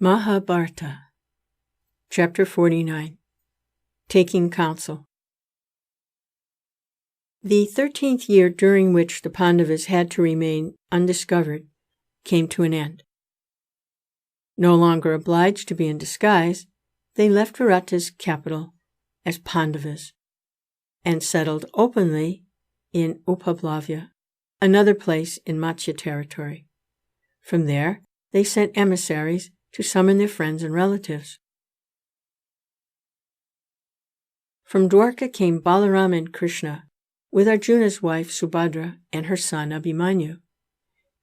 Mahabharata, Chapter 49, Taking Counsel. The 13th year during which the Pandavas had to remain undiscovered came to an end. No longer obliged to be in disguise, they left Virata's capital as Pandavas and settled openly in Upaplavya, another place in Matsya territory. From there, they sent emissaries to summon their friends and relatives. From Dwarka came Balaram and Krishna, with Arjuna's wife Subhadra and her son Abhimanyu,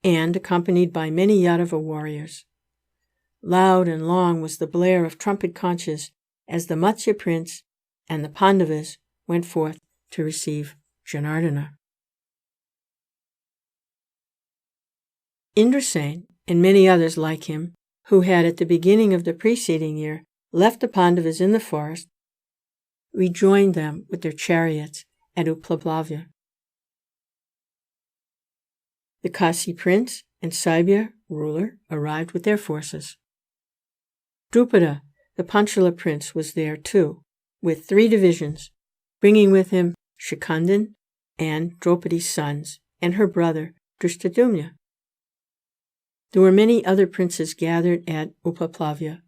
and accompanied by many Yadava warriors. Loud and long was the blare of trumpet conches as the Matsya prince and the Pandavas went forth to receive Janardana. Indrasen and many others like him, who had at the beginning of the preceding year left the Pandavas in the forest, rejoined them with their chariots at Upaplavya. The Kasi prince and Saibya ruler arrived with their forces. Drupada, the Panchala prince, was there too, with 3 divisions, bringing with him Shikandan and Draupadi's sons and her brother Drishtadyumna. There were many other princes gathered at Upaplavya,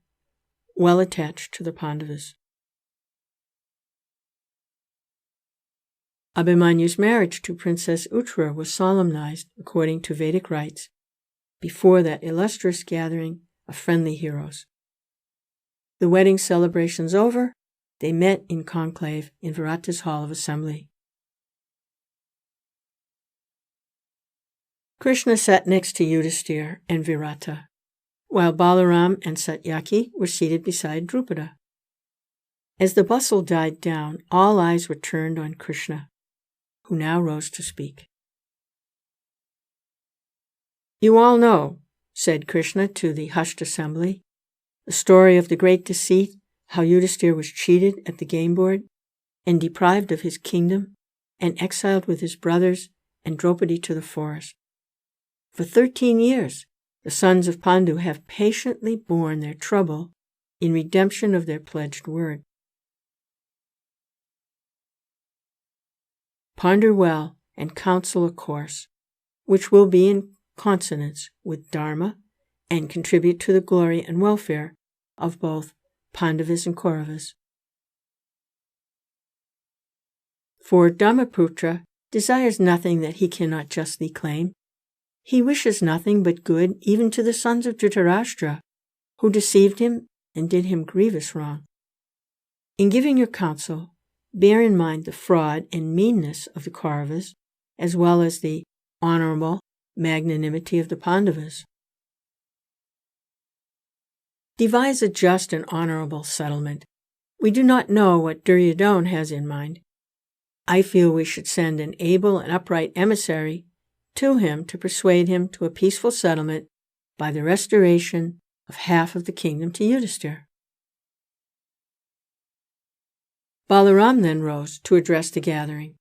well attached to the Pandavas. Abhimanyu's marriage to Princess Uttara was solemnized according to Vedic rites before that illustrious gathering of friendly heroes. The wedding celebrations over, they met in conclave in Virata's hall of assembly. Krishna sat next to Yudhisthira and Virata, while Balaram and Satyaki were seated beside Drupada. As the bustle died down, all eyes were turned on Krishna, who now rose to speak. "You all know," said Krishna to the hushed assembly, "the story of the great deceit, how Yudhisthira was cheated at the game board and deprived of his kingdom and exiled with his brothers and Draupadi to the forest. For 13 years, the sons of Pandu have patiently borne their trouble in redemption of their pledged word. Ponder well and counsel a course which will be in consonance with Dharma and contribute to the glory and welfare of both Pandavas and Kauravas. For Dharmaputra desires nothing that he cannot justly claim. He wishes nothing but good even to the sons of Dhritarashtra, who deceived him and did him grievous wrong. In giving your counsel, bear in mind the fraud and meanness of the Kauravas, as well as the honorable magnanimity of the Pandavas. Devise a just and honorable settlement. We do not know what Duryodhana has in mind. I feel we should send an able and upright emissary to him to persuade him to a peaceful settlement by the restoration of half of the kingdom to Yudhisthira." Balaram then rose to address the gathering.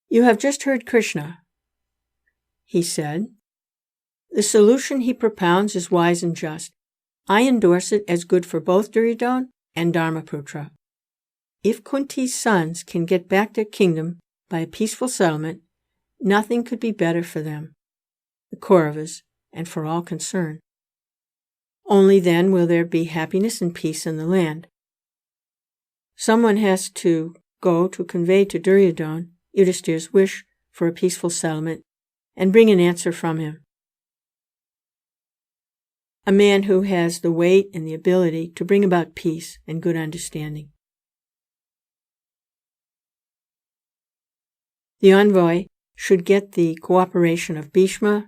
"You have just heard Krishna," he said. "The solution he propounds is wise and just. I endorse it as good for both Duryodhana and Dharmaputra. If Kunti's sons can get back their kingdom by a peaceful settlement, nothing could be better for them, the Kauravas, and for all concerned. Only then will there be happiness and peace in the land. Someone has to go to convey to Duryodhana Yudhisthira's wish for a peaceful settlement and bring an answer from him. A man who has the weight and the ability to bring about peace and good understanding." The envoy should get the cooperation of Bhishma,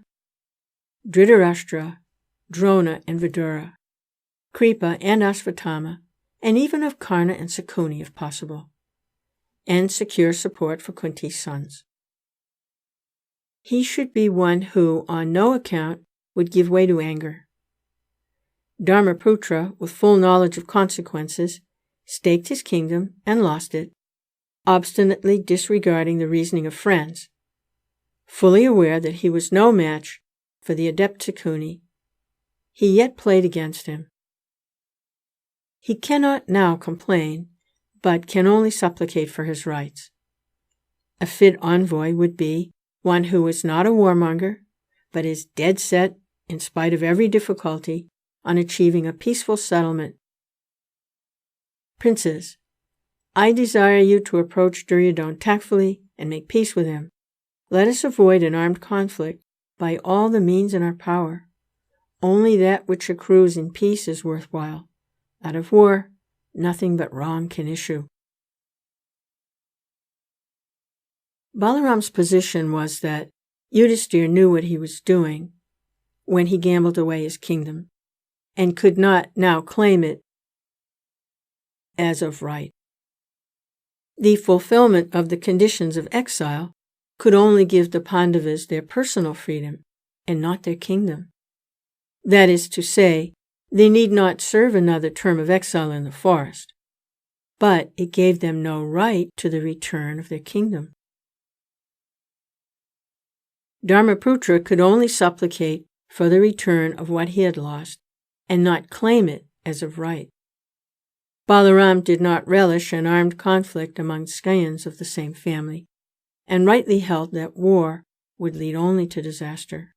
Dhritarashtra, Drona and Vidura, Kripa and Ashvatthama, and even of Karna and Sakuni if possible, and secure support for Kunti's sons. He should be one who, on no account, would give way to anger. Dharmaputra, with full knowledge of consequences, staked his kingdom and lost it, obstinately disregarding the reasoning of friends, fully aware that he was no match for the adept Sakuni. he yet played against him. He cannot now complain, but can only supplicate for his rights. A fit envoy would be one who is not a warmonger, but is dead set, in spite of every difficulty, on achieving a peaceful settlement. Princes, I desire you to approach Duryodhana tactfully and make peace with him. Let us avoid an armed conflict by all the means in our power. Only that which accrues in peace is worthwhile. Out of war, nothing but wrong can issue. Balaram's position was that Yudhisthira knew what he was doing when he gambled away his kingdom, and could not now claim it as of right. The fulfillment of the conditions of exile could only give the Pandavas their personal freedom and not their kingdom. That is to say, they need not serve another term of exile in the forest, but it gave them no right to the return of their kingdom. Dharmaputra could only supplicate for the return of what he had lost and not claim it as of right. Balaram did not relish an armed conflict among scions of the same family, and rightly held that war would lead only to disaster.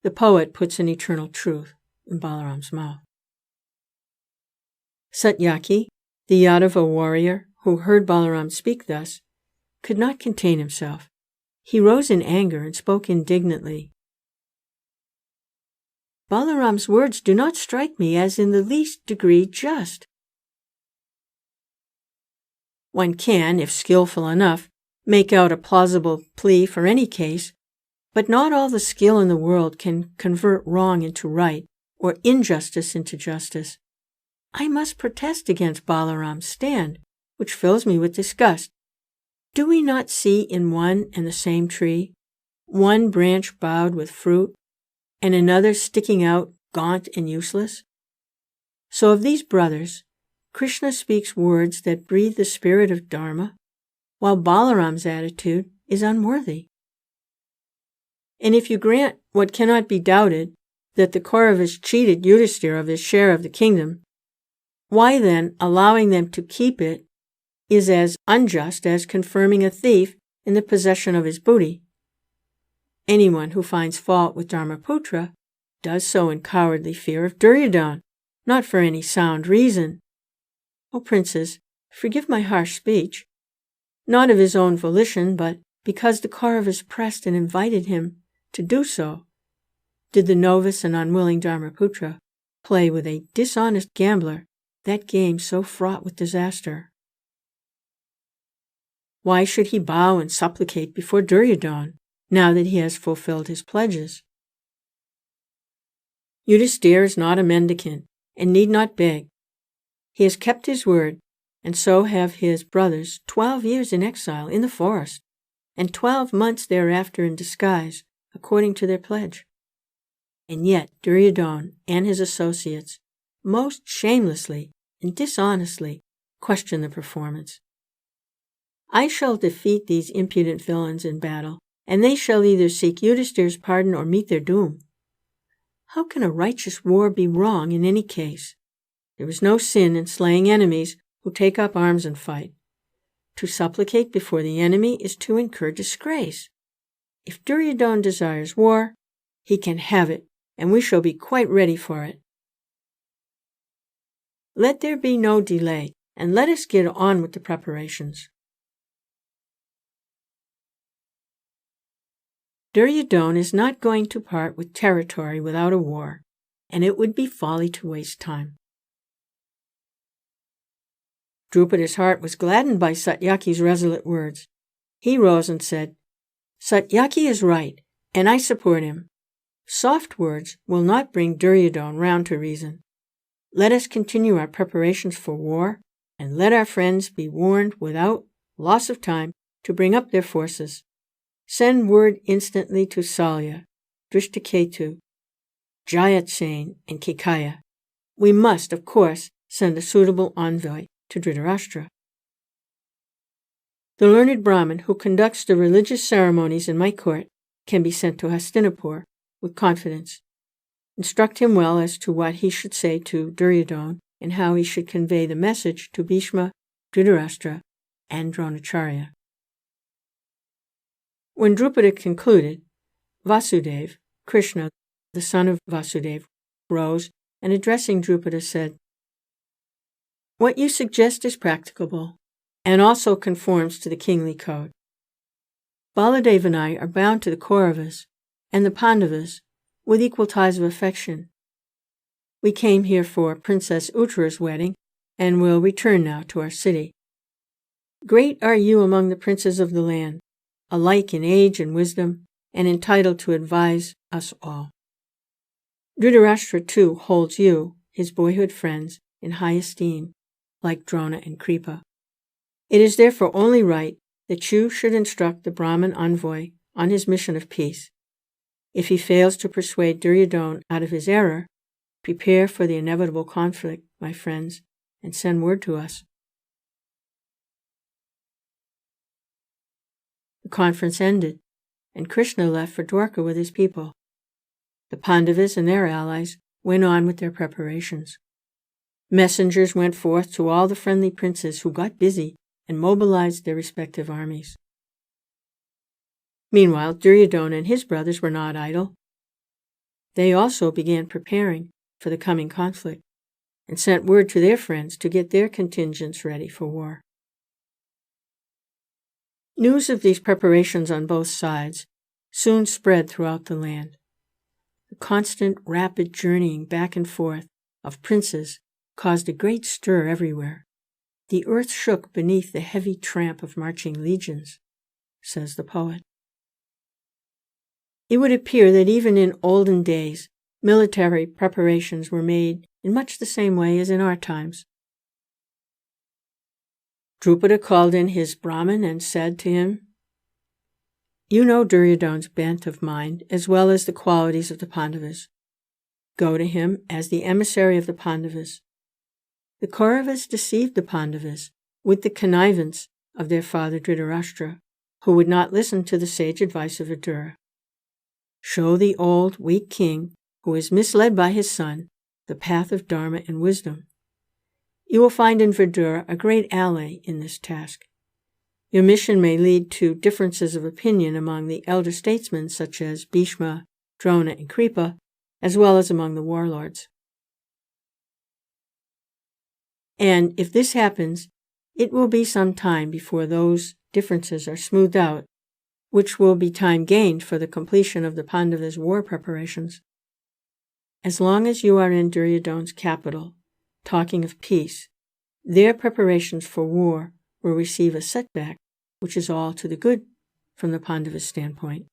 The poet puts an eternal truth in Balaram's mouth. Satyaki, the Yadava warrior who heard Balaram speak thus, could not contain himself. He rose in anger and spoke indignantly. Balaram's words do not strike me as in the least degree just. One can, if skillful enough, make out a plausible plea for any case, but not all the skill in the world can convert wrong into right or injustice into justice. I must protest against Balaram's stand, which fills me with disgust. Do we not see in one and the same tree, one branch bowed with fruit, and another sticking out gaunt and useless? So of these brothers, Krishna speaks words that breathe the spirit of Dharma, while Balaram's attitude is unworthy. And if you grant what cannot be doubted, that the Kauravas cheated Yudhisthira of his share of the kingdom, why then allowing them to keep it is as unjust as confirming a thief in the possession of his booty? Anyone who finds fault with Dharmaputra does so in cowardly fear of Duryodhana, not for any sound reason. O princes, forgive my harsh speech. Not of his own volition, but because the Kauravas pressed and invited him to do so, did the novice and unwilling Dharmaputra play with a dishonest gambler that game so fraught with disaster. Why should he bow and supplicate before Duryodhana, now that he has fulfilled his pledges? Yudhisthira is not a mendicant, and need not beg. He has kept his word, and so have his brothers 12 years in exile in the forest, and 12 months thereafter in disguise, according to their pledge. And yet Duryodhana and his associates most shamelessly and dishonestly question the performance. I shall defeat these impudent villains in battle, and they shall either seek Yudhisthira's pardon or meet their doom. How can a righteous war be wrong in any case? There is no sin in slaying enemies who take up arms and fight. To supplicate before the enemy is to incur disgrace. If Duryodhana desires war, he can have it, and we shall be quite ready for it. Let there be no delay, and let us get on with the preparations. Duryodhana is not going to part with territory without a war, and it would be folly to waste time. Drupada's heart was gladdened by Satyaki's resolute words. He rose and said, Satyaki is right, and I support him. Soft words will not bring Duryodhana round to reason. Let us continue our preparations for war, and let our friends be warned without loss of time to bring up their forces. Send word instantly to Salya, Drishtaketu, Jayatsena, and Kekaya. We must, of course, send a suitable envoy to Dhritarashtra. The learned Brahmin who conducts the religious ceremonies in my court can be sent to Hastinapur, with confidence. Instruct him well as to what he should say to Duryodhana and how he should convey the message to Bhishma, Dhritarashtra, and Dronacharya. When Drupada concluded, Vasudeva, Krishna, the son of Vasudeva, rose and addressing Drupada said, "What you suggest is practicable and also conforms to the kingly code. Baladeva and I are bound to the Kauravas and the Pandavas with equal ties of affection. We came here for Princess Uttara's wedding and will return now to our city. Great are you among the princes of the land, alike in age and wisdom, and entitled to advise us all. Dhritarashtra too holds you, his boyhood friends, in high esteem, like Drona and Kripa. It is therefore only right that you should instruct the Brahmin envoy on his mission of peace. If he fails to persuade Duryodhana out of his error, prepare for the inevitable conflict, my friends, and send word to us." The conference ended, and Krishna left for Dwarka with his people. The Pandavas and their allies went on with their preparations. Messengers went forth to all the friendly princes who got busy and mobilized their respective armies. Meanwhile, Duryodhana and his brothers were not idle. They also began preparing for the coming conflict and sent word to their friends to get their contingents ready for war. News of these preparations on both sides soon spread throughout the land. The constant, rapid journeying back and forth of princes caused a great stir everywhere. The earth shook beneath the heavy tramp of marching legions, says the poet. It would appear that even in olden days, military preparations were made in much the same way as in our times. Drupada called in his Brahmin and said to him, "You know Duryodhana's bent of mind as well as the qualities of the Pandavas. Go to him as the emissary of the Pandavas. The Kauravas deceived the Pandavas with the connivance of their father Dhritarashtra, who would not listen to the sage advice of Vidura. Show the old, weak king, who is misled by his son, the path of dharma and wisdom. You will find in Vidura a great ally in this task. Your mission may lead to differences of opinion among the elder statesmen such as Bhishma, Drona, and Kripa, as well as among the warlords. And if this happens, it will be some time before those differences are smoothed out, which will be time gained for the completion of the Pandavas' war preparations. As long as you are in Duryodhana's capital, talking of peace, their preparations for war will receive a setback, which is all to the good from the Pandavas' standpoint.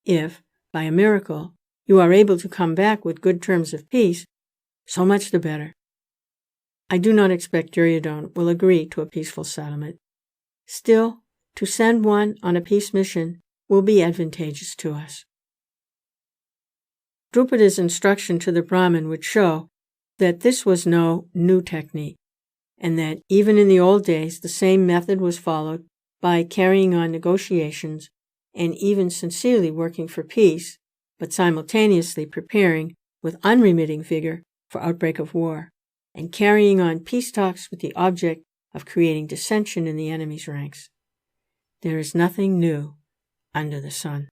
If, by a miracle, you are able to come back with good terms of peace, so much the better. I do not expect Duryodhana will agree to a peaceful settlement. Still, to send one on a peace mission will be advantageous to us." Drupada's instruction to the Brahmin would show that this was no new technique, and that even in the old days the same method was followed by carrying on negotiations and even sincerely working for peace, but simultaneously preparing with unremitting vigor for outbreak of war, and carrying on peace talks with the object of creating dissension in the enemy's ranks. There is nothing new under the sun.